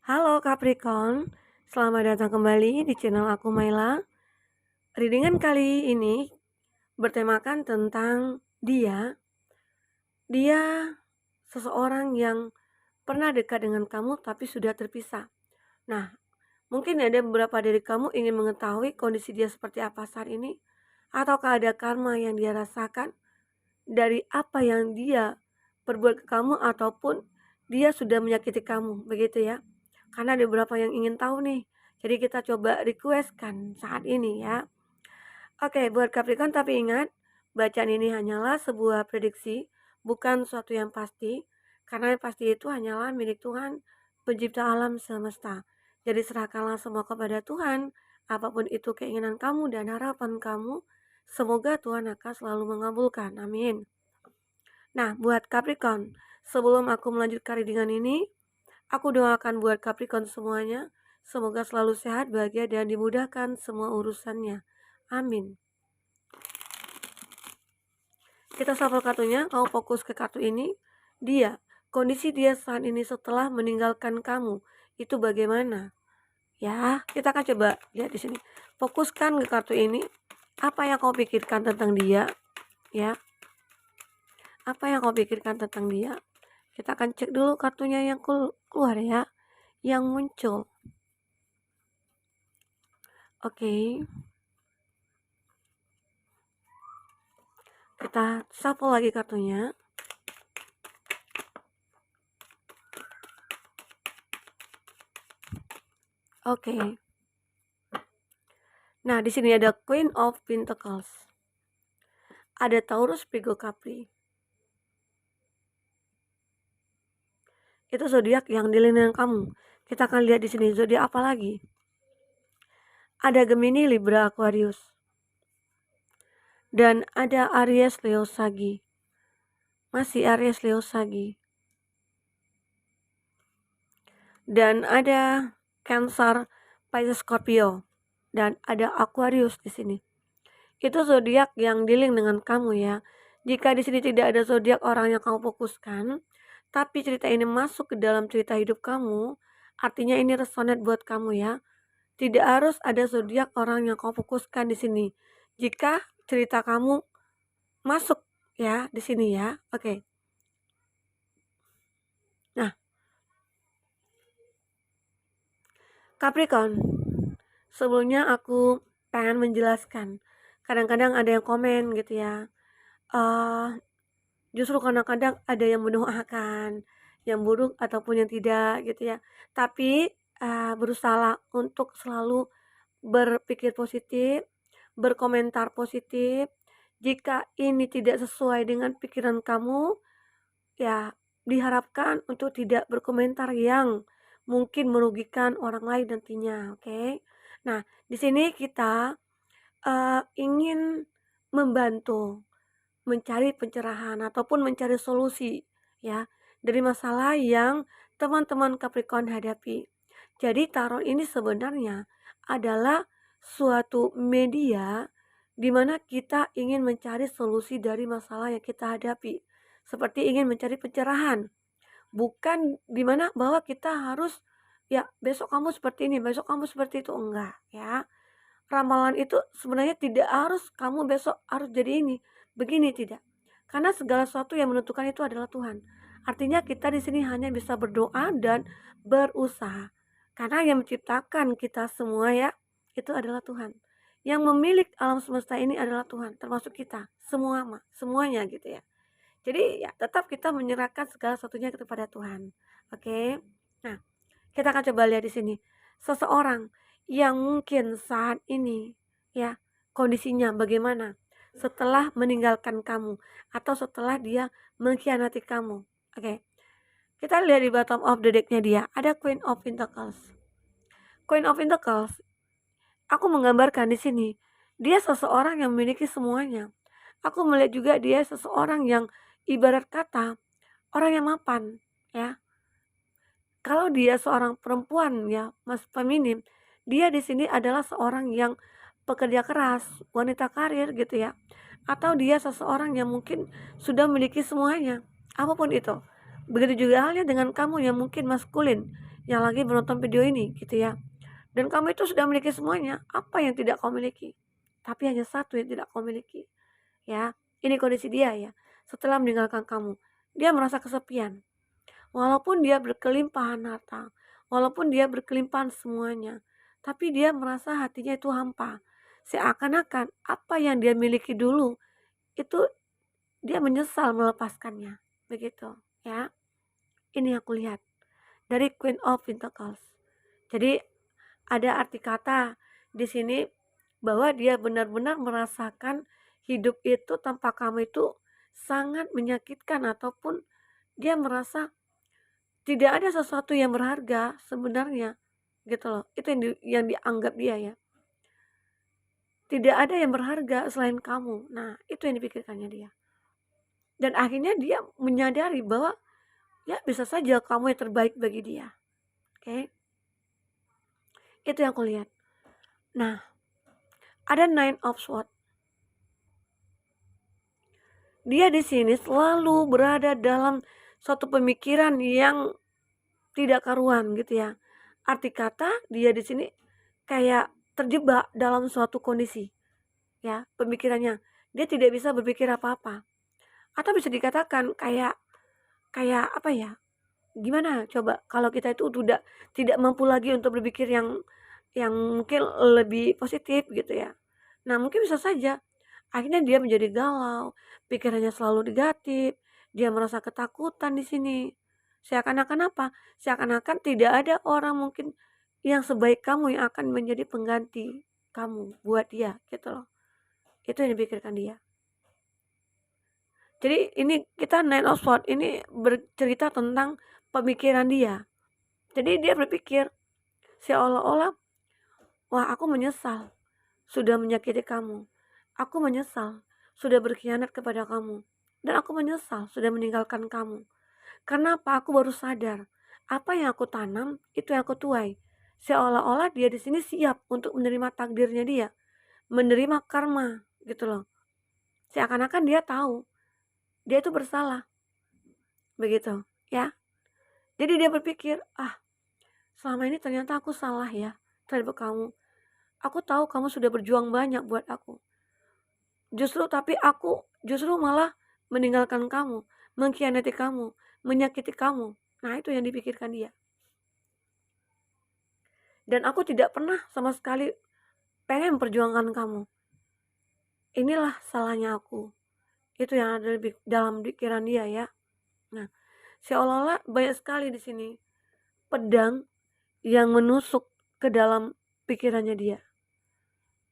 Halo Capricorn, selamat datang kembali di channel aku Maila. Readingan kali ini bertemakan tentang dia seseorang yang pernah dekat dengan kamu tapi sudah terpisah. Nah, mungkin ada beberapa dari kamu ingin mengetahui kondisi dia seperti apa saat ini, ataukah ada karma yang dia rasakan dari apa yang dia perbuat ke kamu, ataupun dia sudah menyakiti kamu, begitu ya. Karena ada beberapa yang ingin tahu nih, jadi kita coba requestkan saat ini ya. Oke, buat Capricorn, tapi ingat, bacaan ini hanyalah sebuah prediksi, bukan suatu yang pasti, karena yang pasti itu hanyalah milik Tuhan, pencipta alam semesta. Jadi serahkanlah semua kepada Tuhan, apapun itu keinginan kamu dan harapan kamu, semoga Tuhan akan selalu mengabulkan. Amin. Nah, buat Capricorn, sebelum aku melanjutkan readingan ini, aku doakan buat Capricorn semuanya, semoga selalu sehat, bahagia, dan dimudahkan semua urusannya. Amin. Kita shuffle kartunya, kamu fokus ke kartu ini. Kondisi dia saat ini setelah meninggalkan kamu, itu bagaimana? Ya, kita akan coba lihat di sini. Fokuskan ke kartu ini. Apa yang kau pikirkan tentang dia? Ya. Apa yang kau pikirkan tentang dia? Kita akan cek dulu kartunya yang keluar ya, yang muncul. Oke. Kita shuffle lagi kartunya. Oke. Nah, di sini ada Queen of Pentacles. Ada Taurus, Virgo, Capri. Itu zodiak yang dilindungi kamu. Kita akan lihat di sini zodiak apa lagi. Ada Gemini, Libra, Aquarius. Dan ada Aries, Leo, Sagi. Masih Aries, Leo, Sagi. Dan ada Cancer, Pisces, Scorpio. Dan ada Aquarius di sini. Itu zodiak yang dealing dengan kamu ya. Jika di sini tidak ada zodiak orang yang kamu fokuskan, tapi cerita ini masuk ke dalam cerita hidup kamu, artinya ini resonate buat kamu ya. Tidak harus ada zodiak orang yang kamu fokuskan di sini. Jika cerita kamu masuk ya di sini ya. Oke. Nah, Capricorn, sebelumnya aku pengen menjelaskan. Kadang-kadang ada yang komen gitu ya. Justru kadang-kadang ada yang mendoakan yang buruk ataupun yang tidak gitu ya. Tapi berusaha untuk selalu berpikir positif, berkomentar positif. Jika ini tidak sesuai dengan pikiran kamu, ya diharapkan untuk tidak berkomentar yang mungkin merugikan orang lain nantinya, oke? Nah, di sini kita ingin membantu mencari pencerahan ataupun mencari solusi ya dari masalah yang teman-teman Capricorn hadapi. Jadi tarot ini sebenarnya adalah suatu media di mana kita ingin mencari solusi dari masalah yang kita hadapi. Seperti ingin mencari pencerahan. Bukan di mana bahwa kita harus ya besok kamu seperti ini, besok kamu seperti itu, enggak ya. Ramalan itu sebenarnya tidak harus kamu besok harus jadi ini, begini, tidak. Karena segala sesuatu yang menentukan itu adalah Tuhan. Artinya kita di sini hanya bisa berdoa dan berusaha. Karena yang menciptakan kita semua ya, itu adalah Tuhan. Yang memilih alam semesta ini adalah Tuhan, termasuk kita, semuanya gitu ya. Jadi ya tetap kita menyerahkan segala sesuatunya kepada Tuhan. Oke. Nah, kita akan coba lihat di sini. Seseorang yang mungkin saat ini ya kondisinya bagaimana setelah meninggalkan kamu atau setelah dia mengkhianati kamu. Oke. Kita lihat di bottom of the deck-nya dia, ada Queen of Pentacles. Queen of Pentacles, aku menggambarkan di sini, dia seseorang yang memiliki semuanya. Aku melihat juga dia seseorang yang ibarat kata orang yang mapan, ya. Kalau dia seorang perempuan ya, Mas feminim, dia di sini adalah seorang yang pekerja keras, wanita karir gitu ya. Atau dia seseorang yang mungkin sudah memiliki semuanya, apapun itu. Begitu juga halnya dengan kamu yang mungkin maskulin, yang lagi menonton video ini gitu ya. Dan kamu itu sudah memiliki semuanya, apa yang tidak kau miliki? Tapi hanya satu yang tidak kau miliki, ya. Ini kondisi dia ya, setelah meninggalkan kamu. Dia merasa kesepian. Walaupun dia berkelimpahan harta, walaupun dia berkelimpahan semuanya, tapi dia merasa hatinya itu hampa. Seakan-akan apa yang dia miliki dulu itu dia menyesal melepaskannya. Begitu, ya. Ini yang aku lihat dari Queen of Pentacles. Jadi ada arti kata di sini bahwa dia benar-benar merasakan hidup itu tanpa kamu itu sangat menyakitkan, ataupun dia merasa tidak ada sesuatu yang berharga sebenarnya gitu loh. Itu yang dianggap dia ya. Tidak ada yang berharga selain kamu. Nah, itu yang dipikirkannya dia. Dan akhirnya dia menyadari bahwa ya bisa saja kamu yang terbaik bagi dia. Oke. Itu yang aku lihat. Nah, ada Nine of Swords. Dia di sini selalu berada dalam suatu pemikiran yang tidak karuan gitu ya. Arti kata dia di sini kayak terjebak dalam suatu kondisi ya, pemikirannya. Dia tidak bisa berpikir apa-apa. Atau bisa dikatakan kayak kayak apa ya? Gimana coba kalau kita itu udah tidak mampu lagi untuk berpikir yang mungkin lebih positif gitu ya. Nah, mungkin bisa saja akhirnya dia menjadi galau, pikirannya selalu negatif, dia merasa ketakutan di sini. Seakan-akan apa? Seakan-akan tidak ada orang mungkin yang sebaik kamu yang akan menjadi pengganti kamu buat dia gitu loh. Itu yang dipikirkan dia. Jadi ini kita Nine of Swords ini bercerita tentang pemikiran dia. Jadi dia berpikir seolah-olah, wah aku menyesal sudah menyakiti kamu. Aku menyesal sudah berkhianat kepada kamu. Dan aku menyesal sudah meninggalkan kamu. Karena apa? Aku baru sadar apa yang aku tanam itu yang aku tuai. Seolah-olah dia di sini siap untuk menerima takdirnya dia, menerima karma gitu loh. Seakan-akan dia tahu dia itu bersalah. Begitu, ya. Jadi dia berpikir, "Ah, selama ini ternyata aku salah ya terhadap kamu. Aku tahu kamu sudah berjuang banyak buat aku. Tapi aku justru malah meninggalkan kamu, mengkhianati kamu, menyakiti kamu." Nah, itu yang dipikirkan dia. Dan aku tidak pernah sama sekali pengen memperjuangkan kamu. Inilah salahnya aku. Itu yang ada dalam pikiran dia ya. Nah, seolah-olah banyak sekali di sini pedang yang menusuk ke dalam pikirannya dia.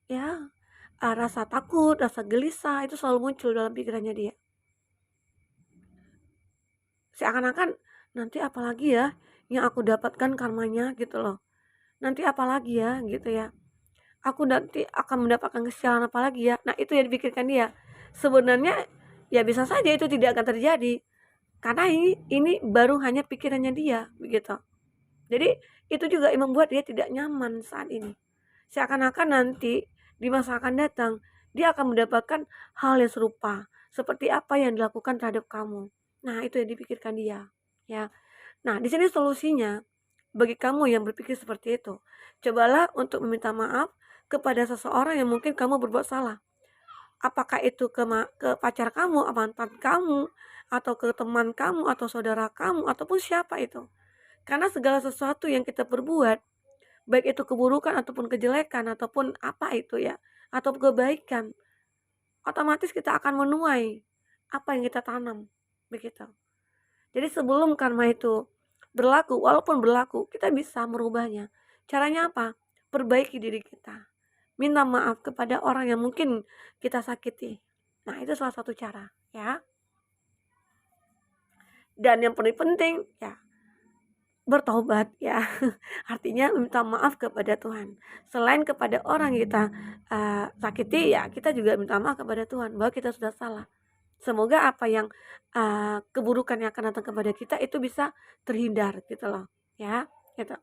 Ya, rasa takut, rasa gelisah itu selalu muncul dalam pikirannya dia. Seakan-akan nanti apalagi ya yang aku dapatkan karmanya gitu loh. Nanti apalagi ya gitu ya. Aku nanti akan mendapatkan kesialan apa lagi ya. Nah, itu yang dipikirkan dia. Sebenarnya ya bisa saja itu tidak akan terjadi. Karena ini baru hanya pikirannya dia begitu. Jadi itu juga yang membuat dia tidak nyaman saat ini. Seakan-akan nanti di masa akan datang dia akan mendapatkan hal yang serupa seperti apa yang dilakukan terhadap kamu. Nah, itu yang dipikirkan dia, ya. Nah, di sini solusinya bagi kamu yang berpikir seperti itu, cobalah untuk meminta maaf kepada seseorang yang mungkin kamu berbuat salah. Apakah itu ke pacar kamu, mantan kamu, atau ke teman kamu, atau saudara kamu, ataupun siapa itu. Karena segala sesuatu yang kita perbuat, baik itu keburukan ataupun kejelekan ataupun apa itu ya, atau kebaikan, otomatis kita akan menuai apa yang kita tanam, begitu. Jadi sebelum karma itu berlaku, walaupun berlaku, kita bisa merubahnya. Caranya apa? Perbaiki diri kita. Minta maaf kepada orang yang mungkin kita sakiti. Nah, itu salah satu cara, ya. Dan yang paling penting, ya, bertobat ya. Artinya minta maaf kepada Tuhan. Selain kepada orang yang kita sakiti, ya kita juga minta maaf kepada Tuhan bahwa kita sudah salah. Semoga apa yang keburukan yang akan datang kepada kita itu bisa terhindar gitu loh, ya, gitu.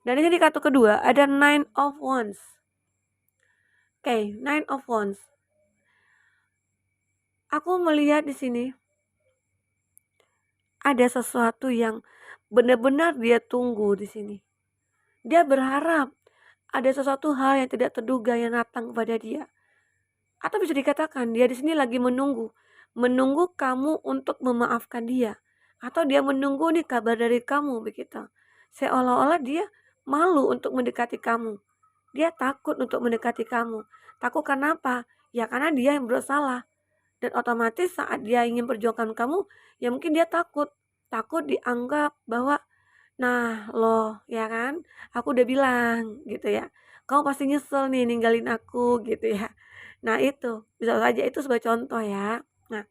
Dan ini kartu kedua ada Nine of Wands. Oke, Nine of Wands. Aku melihat di sini ada sesuatu yang benar-benar dia tunggu di sini. Dia berharap ada sesuatu hal yang tidak terduga yang datang kepada dia. Atau bisa dikatakan dia di sini lagi menunggu, menunggu kamu untuk memaafkan dia. Atau dia menunggu nih kabar dari kamu begitu. Seolah-olah dia malu untuk mendekati kamu. Dia takut untuk mendekati kamu. Takut karena apa? Ya karena dia yang bersalah. Dan otomatis saat dia ingin perjuangkan kamu, ya mungkin dia takut. Takut dianggap bahwa, nah loh ya kan, aku udah bilang gitu ya. Kamu pasti nyesel nih ninggalin aku gitu ya. Nah itu, bisa saja itu sebagai contoh ya. Nah,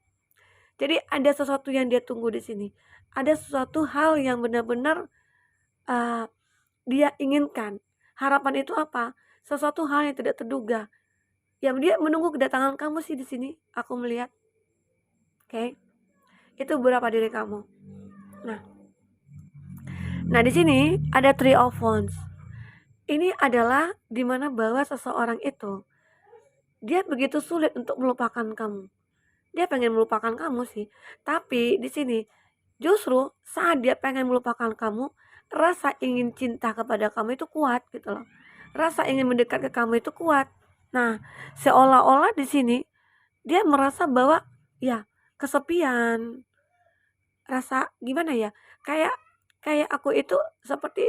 jadi ada sesuatu yang dia tunggu di sini. Ada sesuatu hal yang benar-benar uh, dia inginkan. Harapan itu apa? Sesuatu hal yang tidak terduga. Yang dia menunggu kedatangan kamu sih di sini. Aku melihat, oke, itu beberapa diri kamu. Nah, nah di sini ada three of wands. Ini adalah dimana bahwa seseorang itu dia begitu sulit untuk melupakan kamu. Dia pengen melupakan kamu sih, tapi di sini justru saat dia pengen melupakan kamu, rasa ingin cinta kepada kamu itu kuat gitu loh. Rasa ingin mendekat ke kamu itu kuat. Nah, seolah-olah di sini dia merasa bahwa ya kesepian, rasa gimana ya? Kayak kayak aku itu seperti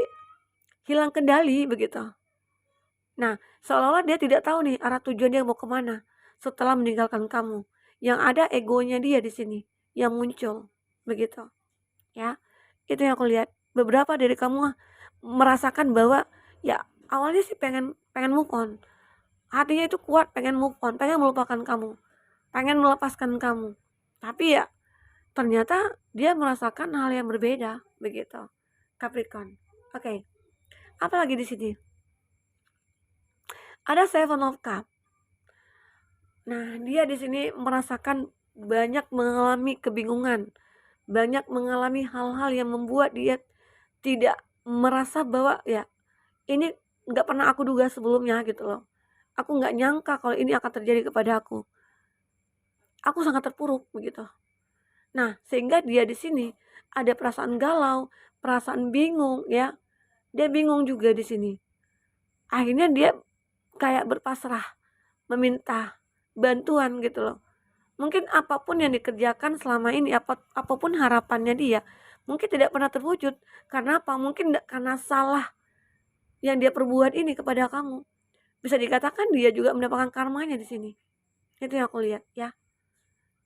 hilang kendali begitu. Nah, seolah-olah dia tidak tahu nih arah tujuan dia mau kemana setelah meninggalkan kamu. Yang ada egonya dia di sini yang muncul, begitu. Ya, itu yang aku lihat. Beberapa dari kamu merasakan bahwa ya awalnya sih pengen pengen move on. Hatinya itu kuat pengen move on, pengen melupakan kamu, pengen melepaskan kamu. Tapi ya ternyata dia merasakan hal yang berbeda, begitu. Capricorn. Oke. Apalagi di sini? Ada Seven of Cups. Nah, dia di sini merasakan banyak mengalami kebingungan, banyak mengalami hal-hal yang membuat dia tidak merasa bahwa ya ini nggak pernah aku duga sebelumnya gitu loh. Aku nggak nyangka kalau ini akan terjadi kepada aku. Aku sangat terpuruk begitu. Nah, sehingga dia di sini ada perasaan galau, perasaan bingung ya. Dia bingung juga di sini. Akhirnya dia kayak berpasrah, meminta bantuan gitu loh. Mungkin apapun yang dikerjakan selama ini, apapun harapannya dia, mungkin tidak pernah terwujud. Karena apa? Mungkin karena salah yang dia perbuat ini kepada kamu. Bisa dikatakan dia juga mendapatkan karmanya di sini. Itu yang aku lihat ya.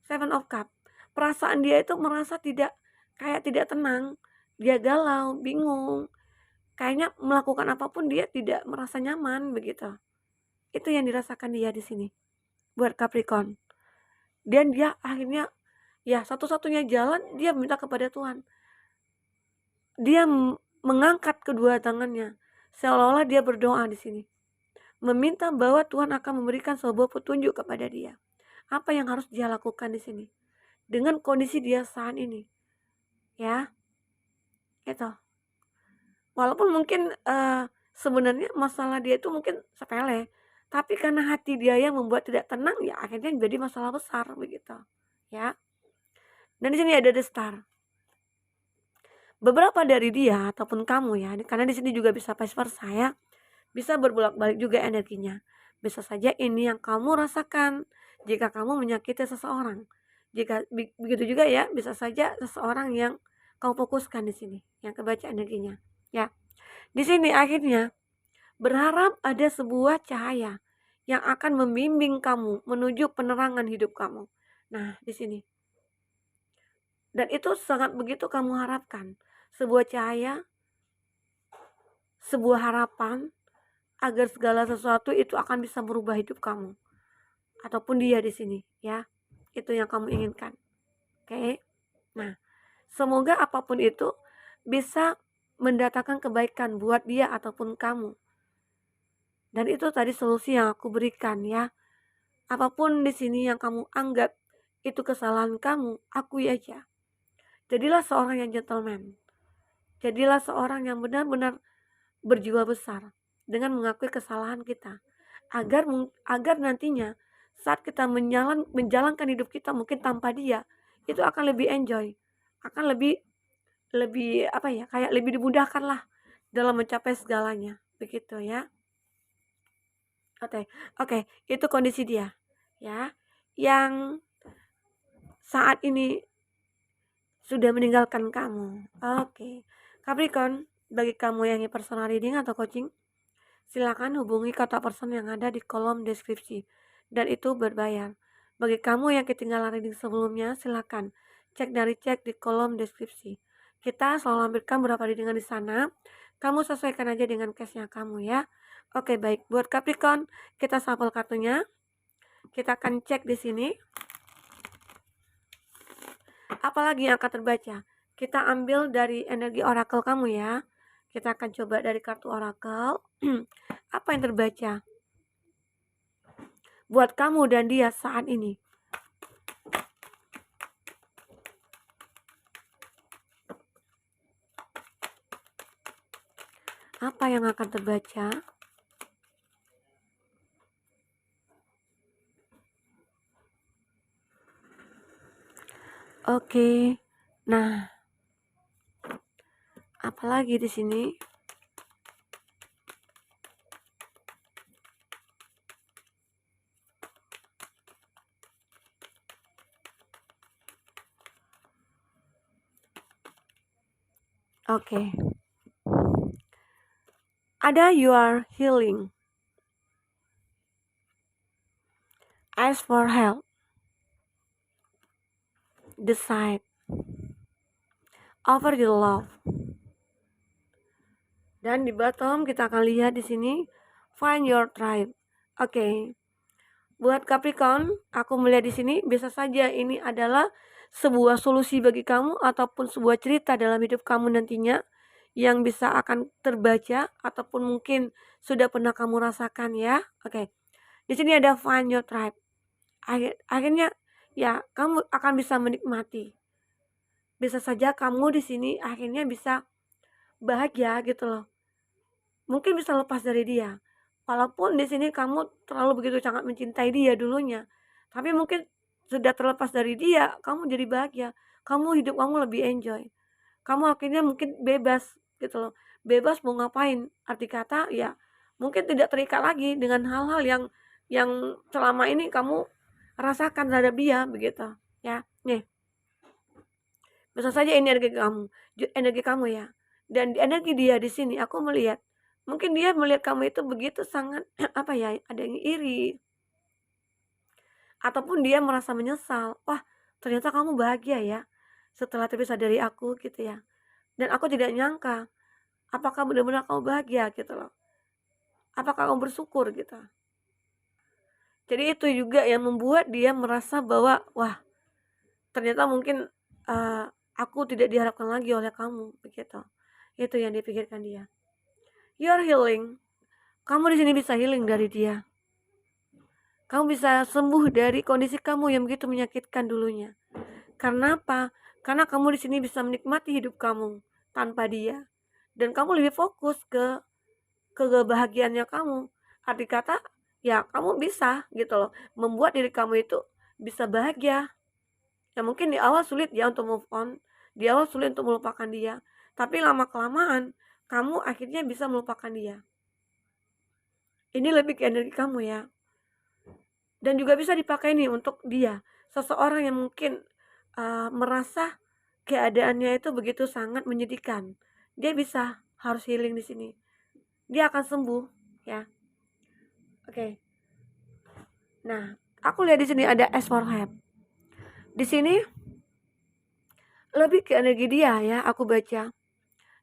Seven of Cup. Perasaan dia itu merasa kayak tidak tenang. Dia galau, bingung. Kayaknya melakukan apapun dia tidak merasa nyaman begitu. Itu yang dirasakan dia di sini. Buat Capricorn. Dan dia akhirnya ya satu-satunya jalan dia minta kepada Tuhan. Dia mengangkat kedua tangannya. Seolah-olah dia berdoa di sini. Meminta bahwa Tuhan akan memberikan sebuah petunjuk kepada dia. Apa yang harus dia lakukan di sini? Dengan kondisi dia saat ini. Ya, itu. Walaupun mungkin sebenarnya masalah dia itu mungkin sepele. Tapi karena hati dia yang membuat tidak tenang, ya akhirnya jadi masalah besar begitu. Ya. Dan di sini ada the star. Beberapa dari dia ataupun kamu ya, karena di sini juga bisa vice versa ya. Bisa berbolak-balik juga energinya. Bisa saja ini yang kamu rasakan jika kamu menyakiti seseorang. Jika begitu juga ya, bisa saja seseorang yang kau fokuskan di sini, yang kebaca energinya. Ya. Di sini akhirnya berharap ada sebuah cahaya yang akan membimbing kamu menuju penerangan hidup kamu. Nah, di sini. Dan itu sangat begitu kamu harapkan. Sebuah cahaya, sebuah harapan agar segala sesuatu itu akan bisa merubah hidup kamu. Ataupun dia di sini, ya. Itu yang kamu inginkan. Oke. Nah, semoga apapun itu bisa mendatangkan kebaikan buat dia ataupun kamu. Dan itu tadi solusi yang aku berikan ya. Apapun di sini yang kamu anggap itu kesalahan kamu, akui aja. Jadilah seorang yang gentleman. Jadilah seorang yang benar-benar berjiwa besar dengan mengakui kesalahan kita. Agar nantinya saat kita menjalankan hidup kita mungkin tanpa dia, itu akan lebih enjoy, akan lebih lebih apa ya, kayak lebih dimudahkan lah dalam mencapai segalanya, begitu ya. Oke, oke, itu kondisi dia, ya. Yang saat ini sudah meninggalkan kamu. Oke. Capricorn, bagi kamu yang ingin personal reading atau coaching, silakan hubungi kontak person yang ada di kolom deskripsi dan itu berbayar. Bagi kamu yang ketinggalan reading sebelumnya, silakan cek di kolom deskripsi. Kita selalu lampirkan beberapa readingan di sana. Kamu sesuaikan aja dengan case-nya kamu ya. Oke, baik. Buat Capricorn, kita sampel kartunya. Kita akan cek di sini. Apalagi yang akan terbaca? Kita ambil dari energi oracle kamu ya. Kita akan coba dari kartu oracle. Apa yang terbaca buat kamu dan dia saat ini? Apa yang akan terbaca? Oke. Nah, apalagi di sini? Oke. Ada you are healing. Ask for help. Decide. Offer your love. Dan di bottom kita akan lihat di sini find your tribe. Oke. Buat Capricorn, aku melihat di sini bisa saja ini adalah sebuah solusi bagi kamu ataupun sebuah cerita dalam hidup kamu nantinya yang bisa akan terbaca ataupun mungkin sudah pernah kamu rasakan ya. Oke. Di sini ada find your tribe. Akhirnya ya kamu akan bisa menikmati. Bisa saja kamu di sini akhirnya bisa bahagia gitu loh. Mungkin bisa lepas dari dia. Walaupun di sini kamu terlalu begitu sangat mencintai dia dulunya. Tapi mungkin sudah terlepas dari dia, kamu jadi bahagia. Hidup kamu lebih enjoy. Kamu akhirnya mungkin bebas gitu loh. Bebas mau ngapain? Arti kata ya mungkin tidak terikat lagi dengan hal-hal yang selama ini kamu rasakan terhadap dia begitu ya. Nih, bisa saja ini energi kamu ya. Dan energi dia di sini aku melihat mungkin dia melihat kamu itu begitu sangat apa ya, ada yang iri ataupun dia merasa menyesal. Wah, ternyata kamu bahagia ya setelah terpisah dari aku gitu ya. Dan aku tidak nyangka apakah benar-benar kamu bahagia gitu loh. Apakah kamu bersyukur gitu. Jadi itu juga yang membuat dia merasa bahwa wah, ternyata mungkin aku tidak diharapkan lagi oleh kamu begitu. Itu yang dipikirkan dia. You're healing. Kamu di sini bisa healing dari dia. Kamu bisa sembuh dari kondisi kamu yang begitu menyakitkan dulunya. Karena apa? Karena kamu di sini bisa menikmati hidup kamu tanpa dia. Dan kamu lebih fokus ke kebahagiaannya kamu. Arti kata, ya kamu bisa gitu loh, membuat diri kamu itu bisa bahagia. Ya mungkin di awal sulit ya untuk move on, di awal sulit untuk melupakan dia. Tapi lama-kelamaan, kamu akhirnya bisa melupakan dia. Ini lebih ke energi kamu ya. Dan juga bisa dipakai nih untuk dia, seseorang yang mungkin merasa keadaannya itu begitu sangat menyedihkan. Dia bisa harus healing di sini. Dia akan sembuh ya. Oke. Nah, aku lihat di sini ada ask for help. Di sini lebih ke energi dia ya, aku baca.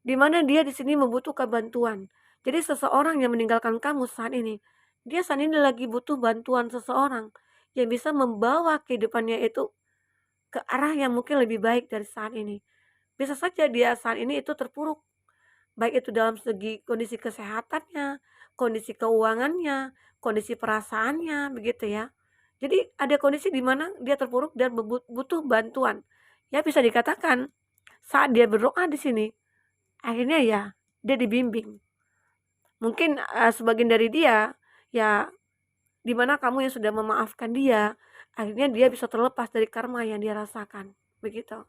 Di mana dia di sini membutuhkan bantuan. Jadi seseorang yang meninggalkan kamu saat ini, dia saat ini lagi butuh bantuan seseorang yang bisa membawa kehidupannya itu ke arah yang mungkin lebih baik dari saat ini. Bisa saja dia saat ini itu terpuruk, baik itu dalam segi kondisi kesehatannya, kondisi keuangannya, kondisi perasaannya, begitu ya. Jadi ada kondisi di mana dia terpuruk dan butuh bantuan. Ya bisa dikatakan saat dia berdoa di sini, akhirnya ya dia dibimbing. Mungkin sebagian dari dia ya di mana kamu yang sudah memaafkan dia, akhirnya dia bisa terlepas dari karma yang dia rasakan. Begitu.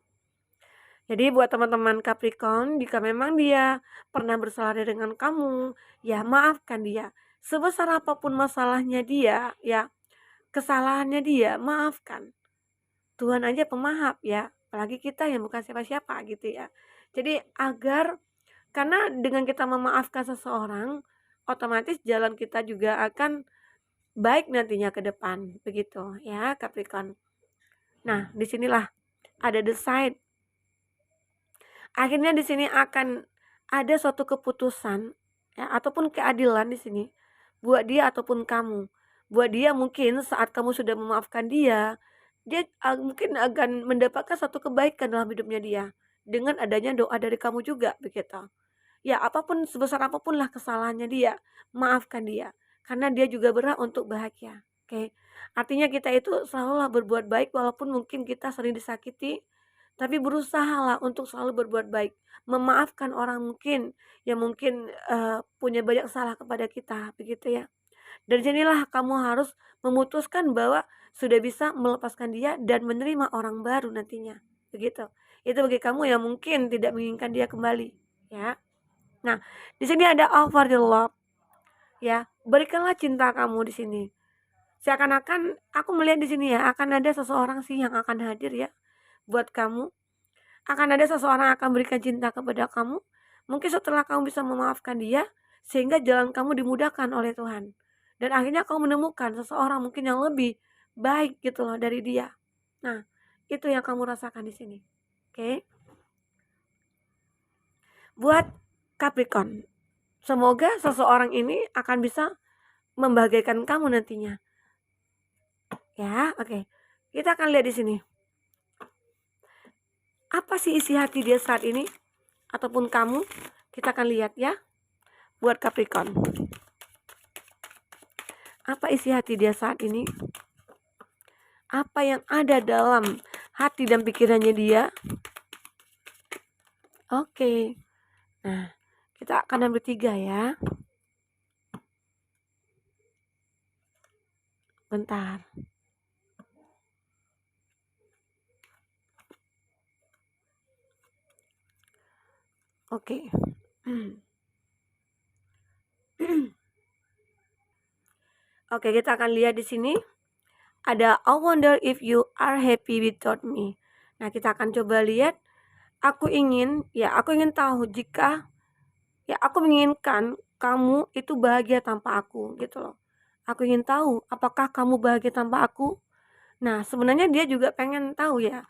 Jadi buat teman-teman Capricorn, jika memang dia pernah bersalah dengan kamu, ya maafkan dia. Sebesar apapun masalahnya dia, ya kesalahannya dia, maafkan. Tuhan aja pemaaf ya, apalagi kita yang bukan siapa-siapa gitu ya. Jadi karena dengan kita memaafkan seseorang, otomatis jalan kita juga akan baik nantinya ke depan, begitu ya Capricorn. Nah, disinilah ada the side. Akhirnya di sini akan ada suatu keputusan ya, ataupun keadilan di sini buat dia ataupun kamu. Buat dia mungkin saat kamu sudah memaafkan dia mungkin akan mendapatkan satu kebaikan dalam hidupnya dia dengan adanya doa dari kamu juga begitu. Ya apapun sebesar apapun lah kesalahannya dia, maafkan dia karena dia juga berhak untuk bahagia. Oke. Artinya kita itu selalulah berbuat baik walaupun mungkin kita sering disakiti, tapi berusahalah untuk selalu berbuat baik, memaafkan orang mungkin yang mungkin punya banyak salah kepada kita, begitu ya. Dari sinilah kamu harus memutuskan bahwa sudah bisa melepaskan dia dan menerima orang baru nantinya, begitu. Itu bagi kamu yang mungkin tidak menginginkan dia kembali, ya. Nah, di sini ada offer the love, ya. Berikanlah cinta kamu di sini. Seakan-akan aku melihat di sini ya, akan ada seseorang sih yang akan hadir ya buat kamu. Akan ada seseorang yang akan berikan cinta kepada kamu. Mungkin setelah kamu bisa memaafkan dia, sehingga jalan kamu dimudahkan oleh Tuhan. Dan akhirnya kamu menemukan seseorang mungkin yang lebih baik gitu loh dari dia. Nah, itu yang kamu rasakan di sini. Oke. Buat Capricorn, semoga seseorang ini akan bisa membahagiakan kamu nantinya. Ya, oke. Kita akan lihat di sini. Apa sih isi hati dia saat ini? Ataupun kamu? Kita akan lihat ya. Buat Capricorn. Apa isi hati dia saat ini? Apa yang ada dalam hati dan pikirannya dia? Oke. Nah, kita akan ambil 3 ya. Bentar. Oke. Oke, kita akan lihat di sini. Ada I wonder if you are happy without me. Nah, kita akan coba lihat. Aku ingin tahu jika aku menginginkan kamu itu bahagia tanpa aku gitu loh. Aku ingin tahu apakah kamu bahagia tanpa aku? Nah, sebenarnya dia juga pengen tahu ya.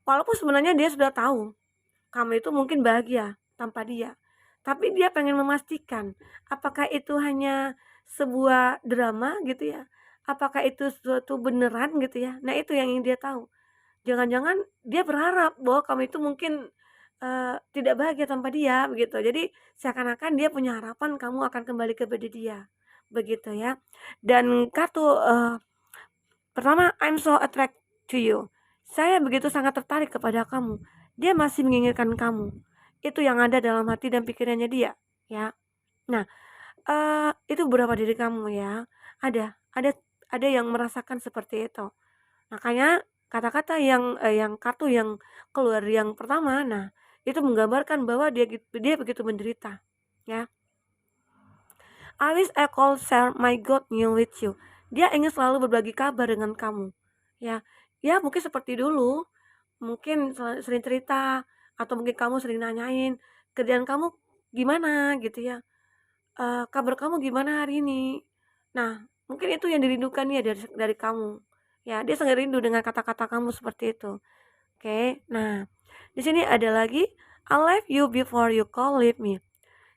Walaupun sebenarnya dia sudah tahu kamu itu mungkin bahagia tanpa dia. Tapi dia pengen memastikan apakah itu hanya sebuah drama gitu ya. Apakah itu suatu beneran gitu ya. Nah, itu yang ingin dia tahu. Jangan-jangan dia berharap bahwa kamu itu mungkin tidak bahagia tanpa dia begitu. Jadi seakan-akan dia punya harapan kamu akan kembali kepada dia. Begitu ya. Dan kartu pertama, I'm so attracted to you. Saya begitu sangat tertarik kepada kamu. Dia masih menginginkan kamu. Itu yang ada dalam hati dan pikirannya dia, ya. Nah, itu beberapa diri kamu ya. Ada yang merasakan seperti itu. Makanya kata-kata yang kartu yang keluar yang pertama, nah itu menggambarkan bahwa dia begitu menderita, ya. I wish I could share my good news with you. Dia ingin selalu berbagi kabar dengan kamu, ya. Ya mungkin seperti dulu, mungkin sering cerita atau mungkin kamu sering nanyain kerjaan kamu gimana gitu ya. Kabar kamu gimana hari ini? Nah, mungkin itu yang dirindukan ya dari kamu. Ya, dia sangat rindu dengan kata-kata kamu seperti itu. Oke. Nah, di sini ada lagi I left you before you call leave me.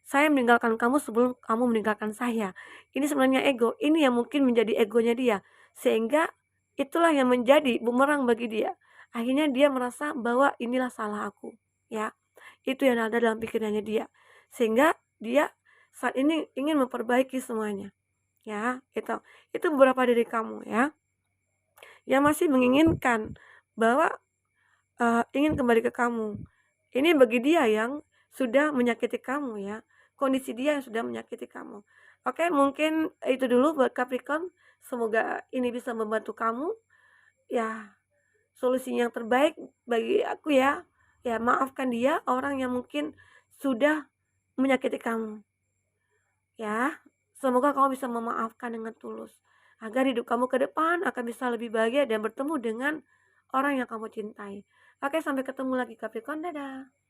Saya meninggalkan kamu sebelum kamu meninggalkan saya. Ini sebenarnya ego. Ini yang mungkin menjadi egonya dia. Sehingga itulah yang menjadi bumerang bagi dia. Akhirnya dia merasa bahwa inilah salah aku, ya. Itu yang ada dalam pikirannya dia. Sehingga dia saat ini ingin memperbaiki semuanya. Ya, itu. Itu beberapa dari kamu ya. Yang masih menginginkan bahwa ingin kembali ke kamu. Ini bagi dia yang sudah menyakiti kamu ya. Kondisi dia yang sudah menyakiti kamu. Oke, mungkin itu dulu buat Capricorn. Semoga ini bisa membantu kamu. Ya, solusi yang terbaik bagi aku ya. Ya, maafkan dia, orang yang mungkin sudah menyakiti kamu, ya. Semoga kamu bisa memaafkan dengan tulus, agar hidup kamu ke depan akan bisa lebih bahagia dan bertemu dengan orang yang kamu cintai. Oke, sampai ketemu lagi Capricorn, dadah.